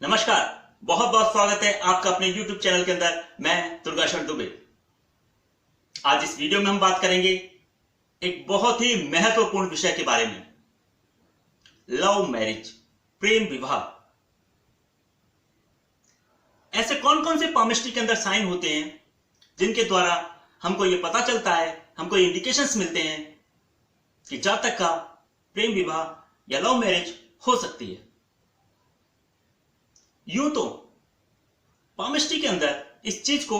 नमस्कार। बहुत बहुत स्वागत है आपका अपने YouTube चैनल के अंदर। मैं दुर्गाशंकर दुबे। आज इस वीडियो में हम बात करेंगे एक बहुत ही महत्वपूर्ण विषय के बारे में, लव मैरिज, प्रेम विवाह। ऐसे कौन कौन से पामिस्ट्री के अंदर साइन होते हैं जिनके द्वारा हमको ये पता चलता है, हमको इंडिकेशंस मिलते हैं कि जातक का प्रेम विवाह या लव मैरिज हो सकती है। यूं तो पामिस्ट्री के अंदर इस चीज को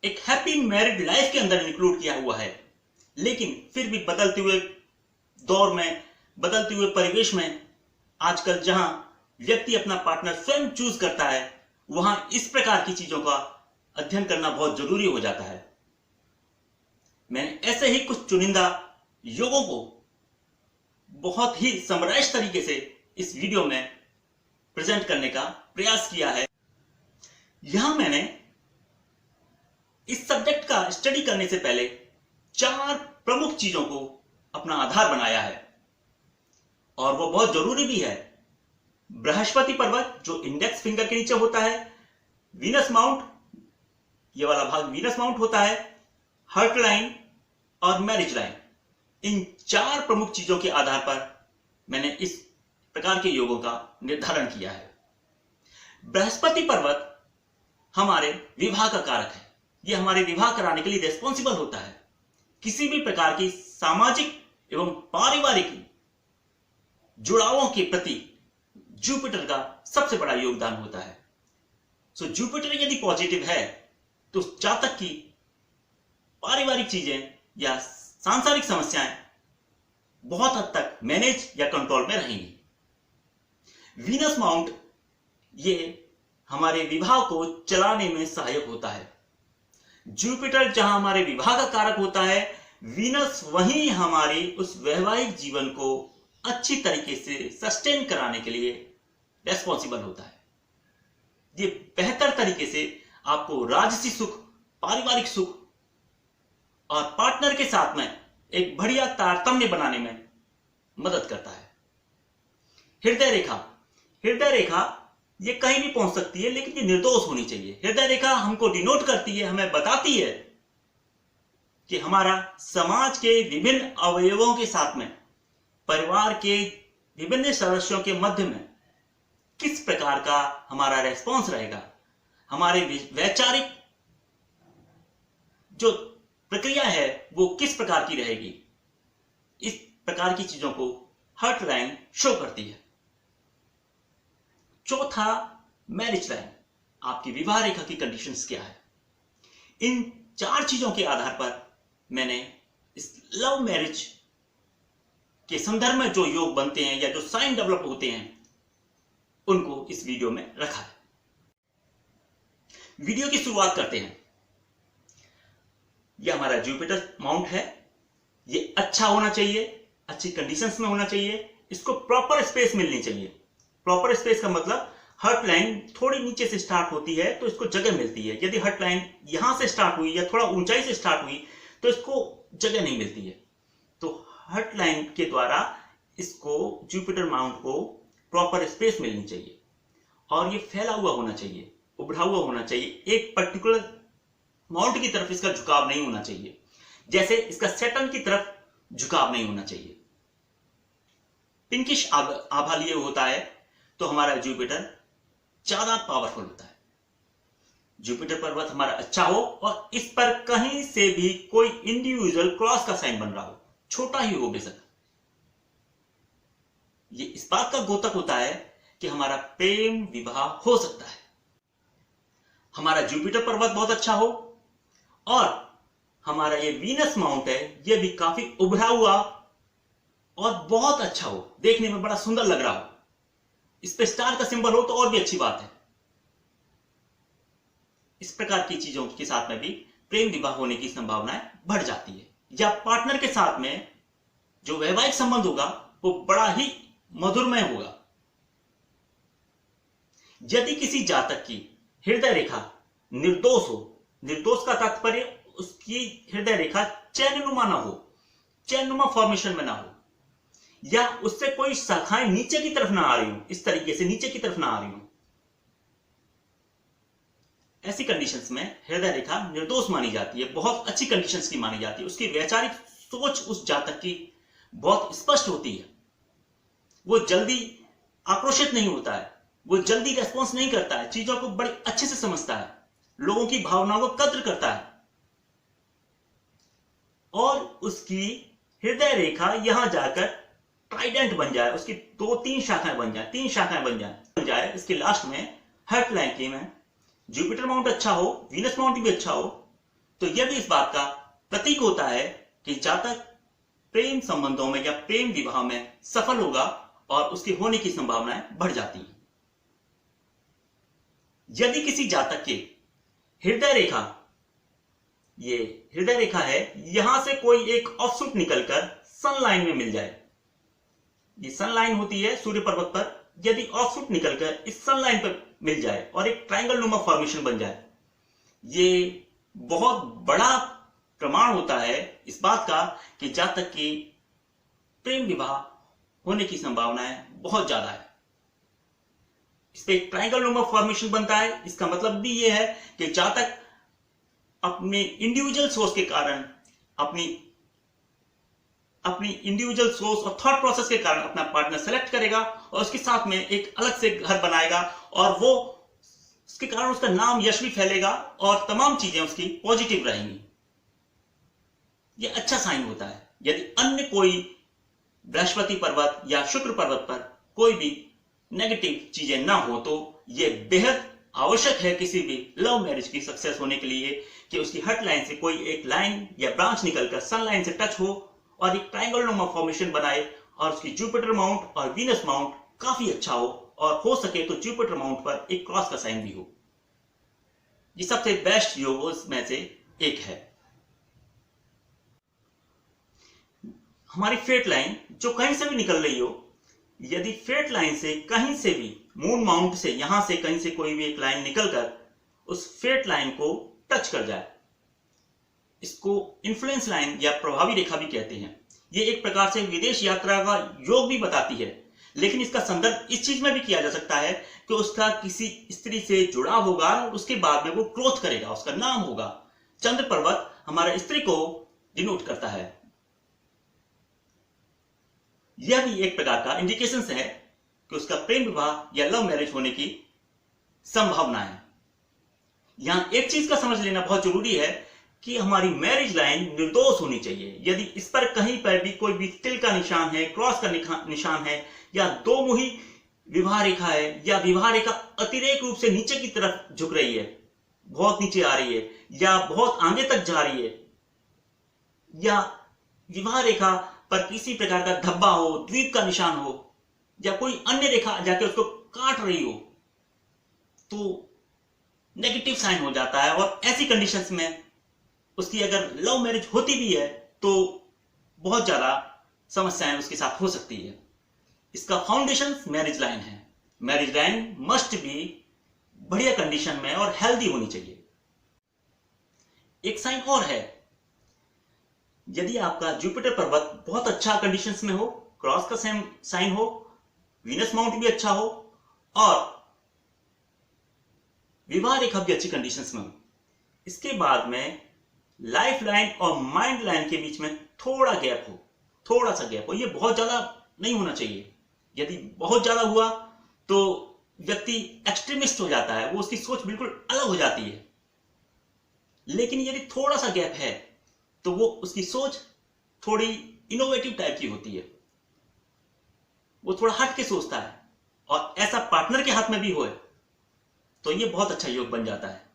एक हैप्पी मैरिड लाइफ के अंदर इंक्लूड किया हुआ है, लेकिन फिर भी बदलते हुए दौर में, बदलते हुए परिवेश में, आजकल जहां व्यक्ति अपना पार्टनर स्वयं चूज करता है, वहां इस प्रकार की चीजों का अध्ययन करना बहुत जरूरी हो जाता है। मैंने ऐसे ही कुछ चुनिंदा योगों को बहुत ही समराइज तरीके से इस वीडियो में प्रेजेंट करने का प्रयास किया है। यहां मैंने इस सब्जेक्ट का स्टडी करने से पहले 4 प्रमुख चीजों को अपना आधार बनाया है और वो बहुत जरूरी भी है। बृहस्पति पर्वत जो इंडेक्स फिंगर के नीचे होता है, वीनस माउंट, ये वाला भाग वीनस माउंट होता है, हर्ट लाइन और मैरिज लाइन। इन 4 प्रमुख चीजों के आधार पर मैंने इस प्रकार के योगों का निर्धारण किया है। बृहस्पति पर्वत हमारे विवाह का कारक है। यह हमारे विवाह कराने के लिए रिस्पॉन्सिबल होता है। किसी भी प्रकार की सामाजिक एवं पारिवारिक जुड़ावों के प्रति जुपिटर का सबसे बड़ा योगदान होता है। सो जुपिटर यदि पॉजिटिव है तो जातक की पारिवारिक चीजें या सांसारिक समस्याएं बहुत हद तक मैनेज या कंट्रोल में रहेंगी। वीनस माउंट ये हमारे विवाह को चलाने में सहायक होता है। जुपिटर जहां हमारे विवाह का कारक होता है, वीनस वहीं हमारी उस वैवाहिक जीवन को अच्छी तरीके से सस्टेन कराने के लिए रेस्पॉन्सिबल होता है। ये बेहतर तरीके से आपको राजसी सुख, पारिवारिक सुख और पार्टनर के साथ में एक बढ़िया तारतम्य बनाने में मदद करता है। हृदय रेखा, हृदय रेखा ये कहीं भी पहुंच सकती है, लेकिन ये निर्दोष होनी चाहिए। हृदय रेखा हमको डिनोट करती है, हमें बताती है कि हमारा समाज के विभिन्न अवयवों के साथ में, परिवार के विभिन्न सदस्यों के मध्य में किस प्रकार का हमारा रेस्पॉन्स रहेगा, हमारे वैचारिक जो प्रक्रिया है वो किस प्रकार की रहेगी। इस प्रकार की चीजों को हर्ट लाइन शो करती है। चौथा, मैरिज लाइन, आपकी विवाह रेखा की कंडीशंस क्या है। इन 4 चीजों के आधार पर मैंने इस लव मैरिज के संदर्भ में जो योग बनते हैं या जो साइन डेवलप होते हैं उनको इस वीडियो में रखा है। वीडियो की शुरुआत करते हैं। यह हमारा जुपिटर माउंट है। ये अच्छा होना चाहिए, अच्छी कंडीशंस में होना चाहिए। इसको प्रॉपर स्पेस मिलनी चाहिए। प्रॉपर स्पेस का मतलब हर्ट लाइन थोड़ी नीचे से स्टार्ट होती है तो इसको जगह मिलती है। यदि हर्ट लाइन यहां से स्टार्ट हुई या थोड़ा ऊंचाई से स्टार्ट हुई तो इसको जगह नहीं मिलती है। तो हर्ट लाइन के द्वारा इसको, जुपिटर माउंट को प्रॉपर स्पेस मिलनी चाहिए और ये फैला हुआ होना चाहिए, उभरा हुआ होना चाहिए। एक पर्टिकुलर माउंट की तरफ इसका झुकाव नहीं होना चाहिए, जैसे इसका सैटर्न की तरफ झुकाव नहीं होना चाहिए। पिंकिश आभा लिए होता है तो हमारा जुपिटर ज्यादा पावरफुल होता है। जुपिटर पर्वत हमारा अच्छा हो और इस पर कहीं से भी कोई इंडिविजुअल क्रॉस का साइन बन रहा हो, छोटा ही हो बेशक, ये इस बात का द्योतक होता है कि हमारा प्रेम विवाह हो सकता है। हमारा जुपिटर पर्वत बहुत अच्छा हो और हमारा ये वीनस माउंट है, ये भी काफी उभरा हुआ और बहुत अच्छा हो, देखने में बड़ा सुंदर लग रहा हो। इस पे स्टार का सिंबल हो तो और भी अच्छी बात है। इस प्रकार की चीजों के साथ में भी प्रेम विवाह होने की संभावनाएं बढ़ जाती है, या पार्टनर के साथ में जो वैवाहिक संबंध होगा वो बड़ा ही मधुरमय होगा। यदि किसी जातक की हृदय रेखा निर्दोष हो, निर्दोष का तात्पर्य उसकी हृदय रेखा चैननुमा ना हो, चैननुमा फॉर्मेशन में ना हो, या उससे कोई शाखाएं नीचे की तरफ ना आ रही हो, इस तरीके से नीचे की तरफ ना आ रही हो। ऐसी कंडीशंस में हृदय रेखा निर्दोष मानी जाती है, बहुत अच्छी कंडीशंस की मानी जाती है। उसकी वैचारिक सोच उस जातक की बहुत स्पष्ट होती है। वो जल्दी आक्रोशित नहीं होता है, वो जल्दी रेस्पॉन्स नहीं करता है, चीजों को बड़े अच्छे से समझता है, लोगों की भावनाओं को कद्र करता है। और उसकी हृदय रेखा यहां जाकर ट्राइडेंट बन जाए, उसकी 2-3 शाखाएं बन जाए, 3 शाखाएं बन जाए। इसके लास्ट में हर्ट लाइन की में जुपिटर माउंट अच्छा हो, वीनस माउंट भी अच्छा हो, तो यह भी इस बात का प्रतीक होता है कि जातक प्रेम संबंधों में या प्रेम विवाह में सफल होगा और उसके होने की संभावनाएं बढ़ जाती हैं। यदि किसी जातक के हृदय रेखा, ये हृदय रेखा है, यहां से कोई एक ऑफशूट निकलकर सन लाइन में मिल जाए, ये सन लाइन होती है सूर्य पर्वत पर, यदि ऑफशूट निकलकर इस सन लाइन पर मिल जाए और एक ट्रायंगल नुमा फॉर्मेशन बन जाए, ये बहुत बड़ा प्रमाण होता है इस बात का कि जातक की प्रेम विवाह होने की संभावनाएं बहुत ज्यादा है। इस पे एक ट्रायंगल नुमा फॉर्मेशन बनता है, इसका मतलब भी ये है कि जातक अपने इंडिविजुअल सोच के कारण, अपनी इंडिविजुअल सोच और थॉट प्रोसेस के कारण अपना पार्टनर सेलेक्ट करेगा और उसके साथ में एक अलग से घर बनाएगा और वो उसके कारण उसका नाम यश भी फैलेगा और तमाम चीजें उसकी पॉजिटिव रहेंगी। ये अच्छा साइन होता है। यदि अन्य कोई बृहस्पति पर्वत या शुक्र पर्वत पर कोई भी नेगेटिव चीजें ना हो तो ये बेहद आवश्यक है किसी भी लव मैरिज की सक्सेस होने के लिए कि उसकी हर्ट लाइन से कोई एक लाइन या ब्रांच निकलकर सन लाइन से टच हो और एक ट्रायंगल नुमा फॉर्मेशन बनाए और उसकी जुपिटर माउंट और वीनस माउंट काफी अच्छा हो सके तो जुपिटर माउंट पर एक क्रॉस का साइन भी हो। ये सबसे बेस्ट योगों में से एक है। हमारी फेट लाइन जो कहीं से भी निकल रही हो, यदि फेट लाइन से कहीं से भी मून माउंट से यहां से कहीं से कोई भी एक लाइन निकलकर उस फेट लाइन को टच कर जाए, इसको इन्फ्लुएंस लाइन या प्रभावी रेखा भी कहते हैं। ये एक प्रकार से विदेश यात्रा का योग भी बताती है, लेकिन इसका संदर्भ इस चीज में भी किया जा सकता है कि उसका किसी स्त्री से जुड़ाव होगा और उसके बाद में वो ग्रोथ करेगा, उसका नाम होगा। चंद्र पर्वत हमारे स्त्री को डिनोट करता है। यह भी एक प्रकार का इंडिकेशन है कि उसका प्रेम विवाह या लव मैरिज होने की संभावना है। यहां एक चीज का समझ लेना बहुत जरूरी है कि हमारी मैरिज लाइन निर्दोष होनी चाहिए। यदि इस पर कहीं पर भी कोई भी तिल का निशान है, क्रॉस का निशान है या दो मुही विवाह रेखा है या विवाह रेखा अतिरेक रूप से नीचे की तरफ झुक रही है, बहुत नीचे आ रही है या बहुत आगे तक जा रही है, या विवाह रेखा पर किसी प्रकार का धब्बा हो, द्वीप का निशान हो या कोई अन्य रेखा जाके उसको काट रही हो, तो नेगेटिव साइन हो जाता है। और ऐसी कंडीशंस में उसकी अगर लव मैरिज होती भी है तो बहुत ज्यादा समस्याएं उसके साथ हो सकती है। इसका फाउंडेशन मैरिज लाइन है। मैरिज लाइन मस्ट बी बढ़िया कंडीशन में और हेल्दी होनी चाहिए। एक साइन और है, यदि आपका जुपिटर पर्वत बहुत अच्छा कंडीशंस में हो, क्रॉस का साइन हो, वीनस माउंट भी अच्छा हो और विवाह रेखा भी अच्छी कंडीशंस में हो, इसके बाद में लाइफ लाइन और माइंड लाइन के बीच में थोड़ा गैप हो, थोड़ा सा गैप हो, ये बहुत ज्यादा नहीं होना चाहिए। यदि बहुत ज्यादा हुआ तो व्यक्ति एक्सट्रीमिस्ट हो जाता है, वो उसकी सोच बिल्कुल अलग हो जाती है। लेकिन यदि थोड़ा सा गैप है तो वो उसकी सोच थोड़ी इनोवेटिव टाइप की होती है, वो थोड़ा हट के सोचता है और ऐसा पार्टनर के हाथ में भी होए तो ये बहुत अच्छा योग बन जाता है।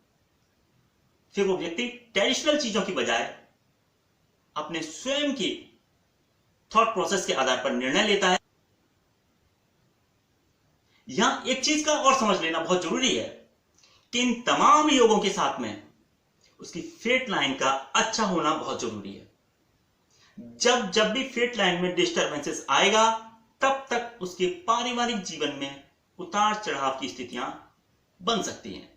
फिर वो व्यक्ति ट्रेडिशनल चीजों की बजाय अपने स्वयं की थॉट प्रोसेस के आधार पर निर्णय लेता है। यहां एक चीज का और समझ लेना बहुत जरूरी है कि इन तमाम योगों के साथ में उसकी फेट लाइन का अच्छा होना बहुत जरूरी है। जब भी फेट लाइन में डिस्टर्बेंसेस आएगा तब तक उसके पारिवारिक जीवन में उतार चढ़ाव की स्थितियां बन सकती हैं।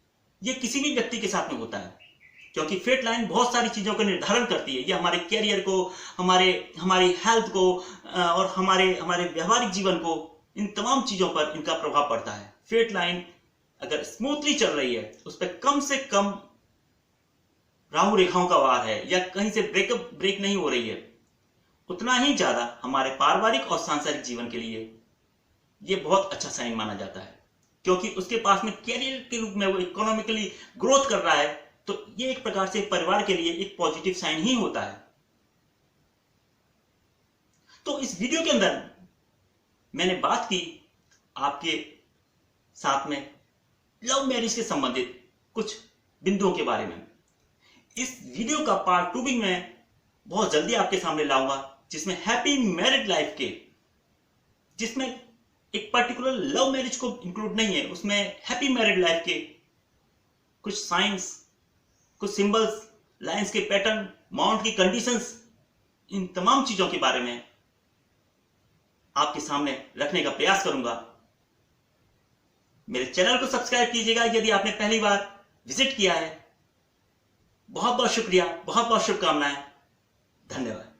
यह किसी भी व्यक्ति के साथ में होता है। क्योंकि फेट लाइन बहुत सारी चीजों का निर्धारण करती है। ये हमारे कैरियर को, हमारी हेल्थ को और हमारे व्यवहारिक जीवन को, इन तमाम चीजों पर इनका प्रभाव पड़ता है। फेट लाइन अगर स्मूथली चल रही है, उस पर कम से कम राहु रेखाओं का वार है या कहीं से ब्रेक नहीं हो रही है, उतना ही ज्यादा हमारे पारिवारिक और सांसारिक जीवन के लिए यह बहुत अच्छा साइन माना जाता है। क्योंकि उसके पास में कैरियर के रूप में वो इकोनॉमिकली ग्रोथ कर रहा है, तो ये एक प्रकार से परिवार के लिए एक पॉजिटिव साइन ही होता है। तो इस वीडियो के अंदर मैंने बात की आपके साथ में लव मैरिज के संबंधित कुछ बिंदुओं के बारे में। इस वीडियो का पार्ट 2 भी मैं बहुत जल्दी आपके सामने लाऊंगा, जिसमें हैप्पी मैरिड लाइफ के, जिसमें एक पर्टिकुलर लव मैरिज को इंक्लूड नहीं है, उसमें हैप्पी मैरिड लाइफ के कुछ साइंस, कुछ सिंबल्स, लाइंस के पैटर्न, माउंट की कंडीशंस, इन तमाम चीजों के बारे में आपके सामने रखने का प्रयास करूंगा। मेरे चैनल को सब्सक्राइब कीजिएगा यदि आपने पहली बार विजिट किया है। बहुत बहुत शुक्रिया, बहुत बहुत शुभकामनाएं, धन्यवाद।